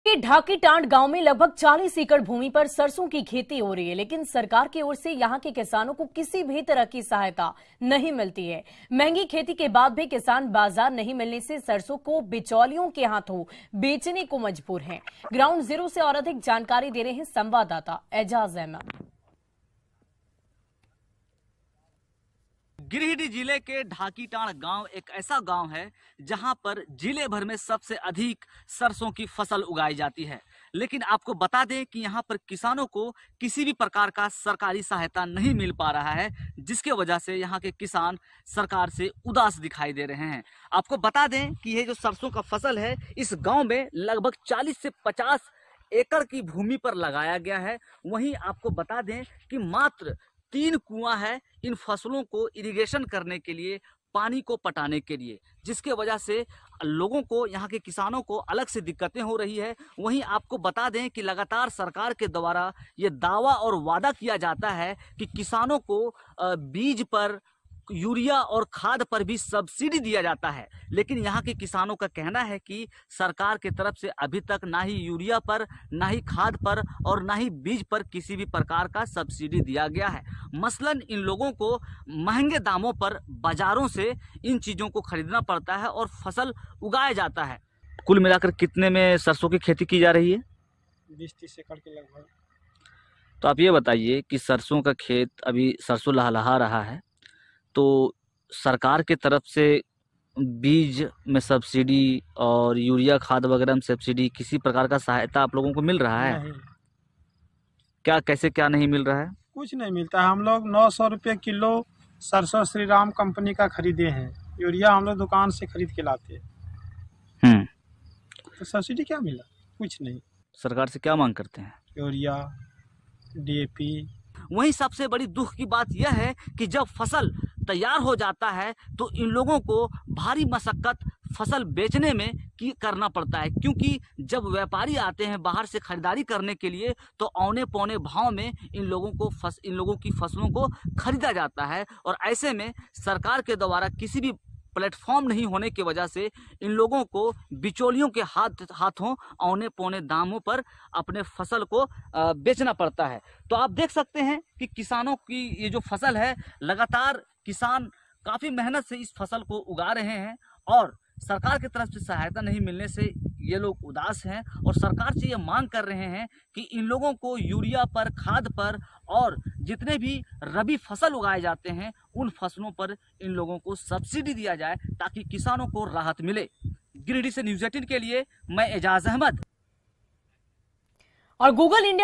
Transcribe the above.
के ढाकीटांड गांव में लगभग 40 एकड़ भूमि पर सरसों की खेती हो रही है, लेकिन सरकार की ओर से यहां के किसानों को किसी भी तरह की सहायता नहीं मिलती है। महंगी खेती के बाद भी किसान बाजार नहीं मिलने से सरसों को बिचौलियों के हाथों बेचने को मजबूर हैं। ग्राउंड जीरो से और अधिक जानकारी दे रहे हैं संवाददाता एजाज अहमद। गिरिडीह जिले के ढाकीटांड गांव एक ऐसा गांव है जहां पर जिले भर में सबसे अधिक सरसों की फसल उगाई जाती है। लेकिन आपको बता दें कि यहां पर किसानों को किसी भी प्रकार का सरकारी सहायता नहीं मिल पा रहा है, जिसके वजह से यहां के किसान सरकार से उदास दिखाई दे रहे हैं। आपको बता दें कि ये जो सरसों का फसल है इस गाँव में लगभग 40 से 50 एकड़ की भूमि पर लगाया गया है। वहीं आपको बता दें कि मात्र 3 कुआं है इन फसलों को इरिगेशन करने के लिए, पानी को पटाने के लिए, जिसके वजह से लोगों को, यहाँ के किसानों को अलग से दिक्कतें हो रही है। वहीं आपको बता दें कि लगातार सरकार के द्वारा ये दावा और वादा किया जाता है कि किसानों को बीज पर, यूरिया और खाद पर भी सब्सिडी दिया जाता है, लेकिन यहाँ के किसानों का कहना है कि सरकार की तरफ से अभी तक ना ही यूरिया पर, ना ही खाद पर और ना ही बीज पर किसी भी प्रकार का सब्सिडी दिया गया है। मसलन इन लोगों को महंगे दामों पर बाजारों से इन चीज़ों को खरीदना पड़ता है और फसल उगाया जाता है। कुल मिलाकर कितने में सरसों की खेती की जा रही है? 20-30 एकड़ के लगभग। तो आप ये बताइए कि सरसों का खेत, अभी सरसों लहलहा रहा है, तो सरकार के तरफ से बीज में सब्सिडी और यूरिया खाद वगैरह में सब्सिडी, किसी प्रकार का सहायता आप लोगों को मिल रहा है? नहीं, क्या नहीं मिल रहा है? कुछ नहीं मिलता है। हम लोग 900 रुपये किलो सरसों श्री राम कंपनी का खरीदे हैं। यूरिया हम लोग दुकान से खरीद के लाते हैं। तो सब्सिडी क्या मिला? कुछ नहीं। सरकार से क्या मांग करते हैं? Urea, DAP। वहीं सबसे बड़ी दुख की बात यह है कि जब फसल तैयार हो जाता है तो इन लोगों को भारी मशक्कत फसल बेचने में करना पड़ता है, क्योंकि जब व्यापारी आते हैं बाहर से खरीदारी करने के लिए तो औने पौने भाव में इन लोगों की फसलों को खरीदा जाता है। और ऐसे में सरकार के द्वारा किसी भी प्लेटफॉर्म नहीं होने की वजह से इन लोगों को बिचौलियों के हाथों औने पौने दामों पर अपने फसल को बेचना पड़ता है। तो आप देख सकते हैं कि किसानों की ये जो फसल है, लगातार किसान काफ़ी मेहनत से इस फसल को उगा रहे हैं और सरकार की तरफ से सहायता नहीं मिलने से ये लोग उदास हैं और सरकार से ये मांग कर रहे हैं कि इन लोगों को यूरिया पर, खाद पर और जितने भी रबी फसल उगाए जाते हैं उन फसलों पर इन लोगों को सब्सिडी दिया जाए ताकि किसानों को राहत मिले। गिरिडीह से न्यूज़ 18 के लिए मैं एजाज अहमद। और गूगल इंडिया